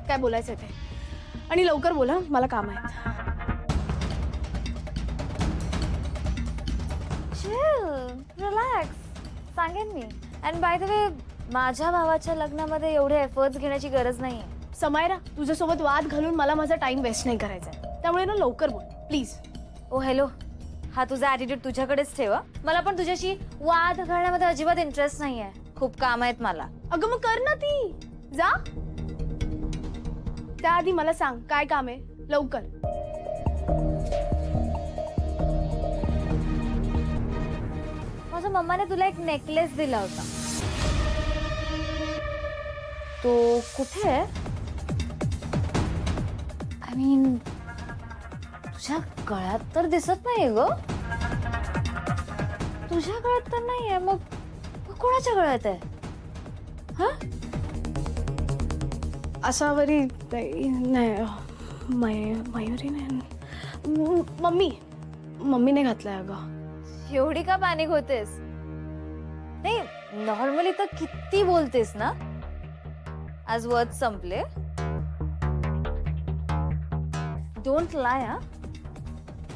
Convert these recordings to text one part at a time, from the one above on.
काय बोलायचं ते. आणि लवकर बोला, मला काम आहे. रिलॅक्स, सांगेन मी. अँड बाय द वे, माझ्या भावाच्या लग्नामध्ये एवढे एफर्ट्स घेण्याची गरज नाहीये. समायरा, तुझ्यासोबत वाद घालून मला माझा टाइम वेस्ट नाही करायचा आहे. त्यामुळे ना लवकर बोल प्लीज. ओ हॅलो, हा तुझा ॲटिट्यूड तुझ्याकडेच ठेव. मला पण तुझ्याशी वाद घालण्यामध्ये अजिबात इंटरेस्ट नाहीये. खूप काम आहेत मला. अगं मग कर ना ती, जा. त्याआधी मला सांग काय काम आहे, लवकर. माझ्या मम्माने तुला एक नेकलेस दिला होता. तो कुठे आहे? आय मीन, तुझ्या गळ्यात तर दिसत नाहीये ग. तुझ्या गळ्यात तर नाहीये, मग कोणाच्या गळ्यात आहे? हा, असावरी नाही, मयुरी नाही. मम्मीने घातलाय अगं. एवढी का पॅनिक होतेस? नाही, नॉर्मली तर किती बोलतेस ना. आज वर्ड संपले. डोंट लाय. हा,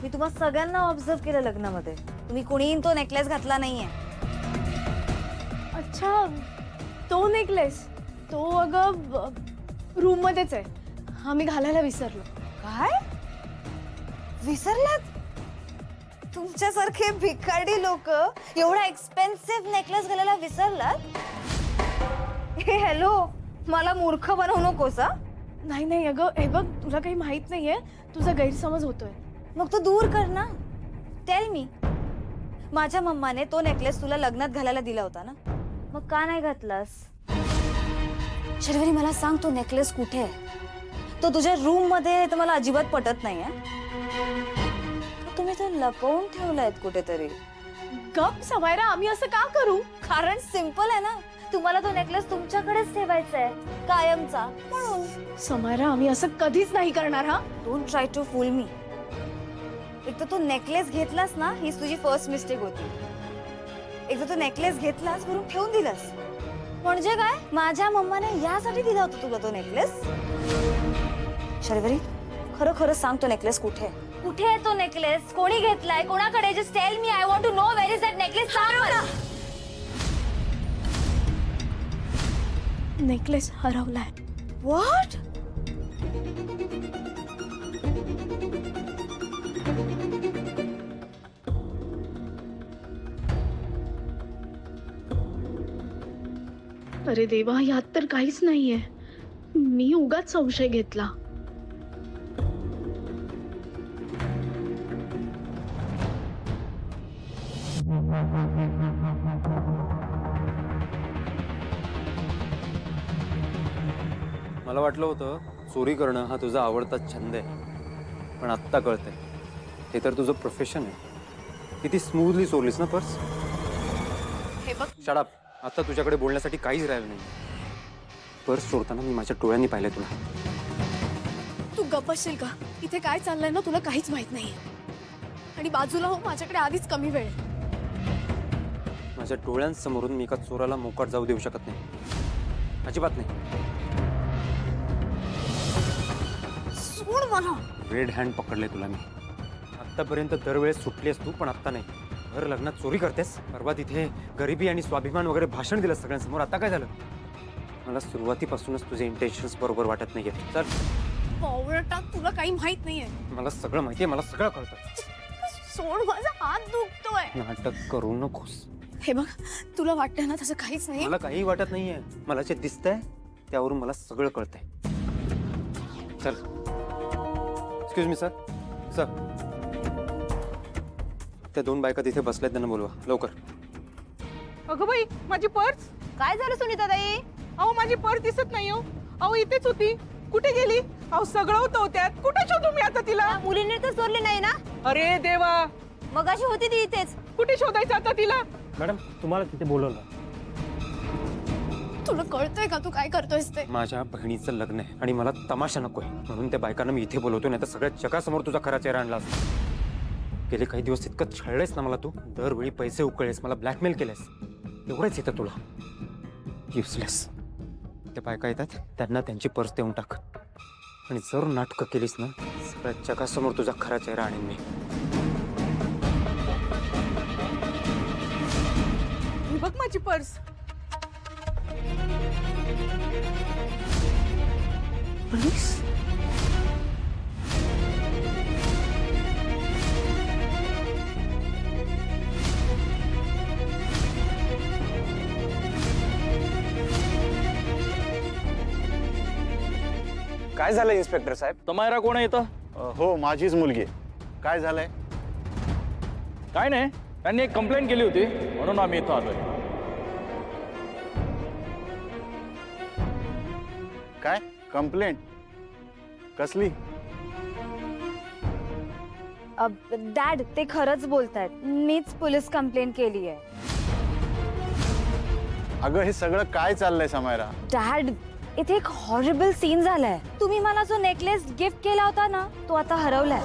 मी तुम्हाला सगळ्यांना ऑब्झर्व केलं लग्नामध्ये. तुम्ही कुणीही तो नेकलेस घातला नाहीये. अच्छा, तो नेकलेस तो अगं रूम मध्येच आहे. आम्ही घालायला विसरलो. काय विसरलात? तुमच्यासारखे भिकारी लोक एवढा एक्सपेन्सिव्ह नेकलेस घालायला विसरलात? हे हॅलो, मला मूर्ख बनवू नकोस. हा, नाही नाही अगं, हे बघ, तुला काही माहित नाहीये. तुझा गैरसमज होतोय. मग तो दूर कर ना. टेल मी, माझ्या मम्माने तो नेकलेस तुला लग्नात घालायला दिला होता ना, मग का नाही घातलास? शर्वरी, मला सांग, तो नेकलेस कुठे आहे? तो तुझ्या रूम मध्ये आहे तर मला अजिबात पटत नाही. तुम्ही तो लपवून ठेवलायत कुठेतरी. गप समायरा, आम्ही असं का करू? कारण सिंपल आहे ना, तुम्हाला तो नेकलेस तुमच्याकडेच ठेवायचा आहे कायमचा, म्हणून. समायरा, आम्ही असं कधीच नाही करणार. हा, डोंट ट्राय टू फूल मी. एक तर तू नेकलेस घेतलास ना, हीच तुझी फर्स्ट मिस्टेक होती. एक तर तू नेकलेस घेतलास, वरून ठेवून दिलास. म्हणजे काय, माझ्या मम्माने यासाठी दिला होता तुला तो नेकलेस? शर्वरी, खरं खरं सांग, तो नेकलेस कुठे आहे? कुठे आहे तो नेकलेस? कोणी घेतलाय? कोणाकडे? Just tell me. I want to know where is that necklace. सांग मला. नेकलेस हरवलाय. व्हॉट? अरे देवा, यात तर काहीच नाहीये. मी उगाच संशय घेतला. मला वाटलं होतं चोरी करणं हा तुझा आवडता छंद आहे, पण आत्ता कळतंय हे तर तुझं प्रोफेशन आहे. किती स्मूथली चोरलीस ना पर्स. हे बघ, शट अप. आता तुझ्याकडे बोलण्यासाठी काहीच राहिलं नाही. पर्स चोरताना मी माझ्या डोळ्यांनी पाहिलंय तुला. तू गप्प असशील का? इथे काय चाललंय ना तुला काहीच माहित नाहीये. आणि बाजूला हो, माझ्याकडे आधीच कमी वेळ आहे. माझ्या डोळ्यांसमोरून मी एका चोराला मोकाट जाऊ देऊ शकत नाही, अजिबात नाही. सोड मला. रेड हँड पकडले तुला मी. आत्तापर्यंत दरवेळेस सुटलीस तू, पण आत्ता नाही. घर लग्नात चोरी करतेस. परवा तिथे गरिबी आणि स्वाभिमान वगैरे भाषण दिलं सगळ्यांसमोर. आता काय झालं? मला सुरुवातीपासूनच तुझे इंटेन्शन्स बरोबर वाटत नाहीये. चल पावरटा, तुला काही माहित नाहीये. मला सगळं माहितीये, मला सगळं कळतं. सोड, माझा हात दुखतोय. नाटक करू नकोस. हे बघ, तुला वाटतंय ना तसं काहीच नाही. मला काही वाटत नाहीये. मला जे दिसतंय त्यावरून मला सगळं कळतंय. चल. Excuse me sir. सर, त्या दोन बायका तिथे बसल्यात, त्यांना बोलवा लवकर. अगं बाई, माझी पर्स. काय झालं सुनीता ताई? अहो, माझी पर्स दिसत नाही. अहो, इथेच होती. कुठे गेली? अहो, सगळं होतं त्यात. कुठे शोधू मी आता तिला? मुलीने तर चोरली नाही ना? अरे देवा, मग अशी होती ती इथेच. कुठे शोधायचं आता तिला? मॅडम, तुम्हाला तिथे बोलवलं. तुला कळतंय का तू काय करतोयस ते? माझ्या बहिणीचं लग्न आहे आणि मला तमाशा नकोय, म्हणून त्या बायकांना मी इथे बोलवतो. नाही तर सगळ्या जगासमोर तुझा खरा चेहरा आणला असता. गेले काही दिवस इतकं छळलेस ना मला तू. दरवेळी पैसे उकळलेस, मला ब्लॅकमेल केलेस. एवढंच येतं तुला. युजलेस. त्या बायका येतात, त्यांना त्यांची पर्स देऊन टाक. आणि जर नाटकं केलीस ना सगळ्या जगासमोर तुझा खरा चेहरा आणीन मी. ही बघ माझी पर्स. पोलीस? काय झालं इन्स्पेक्टर साहेब? तमायरा कोण आहे इथं? हो माझीच मुलगी आहे. काय झालंय? काय नाही, त्यांनी एक कंप्लेंट केली होती म्हणून आम्ही इथं आलोय. काय कंप्लेंट? कसली? डॅड ते खरंच बोलतायत, मीच पोलीस कंप्लेंट केली आहे. अगं हे सगळं काय चाललंय समायरा? डॅड इथे एक हॉरिबल सीन झालाय. तुम्ही मला जो नेकलेस गिफ्ट केला होता ना तो आता हरवलाय.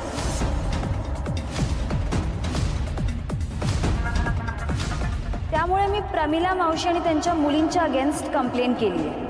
त्यामुळे मी प्रमिला मावशी आणि त्यांच्या मुलींच्या अगेन्स्ट कंप्लेंट केली आहे.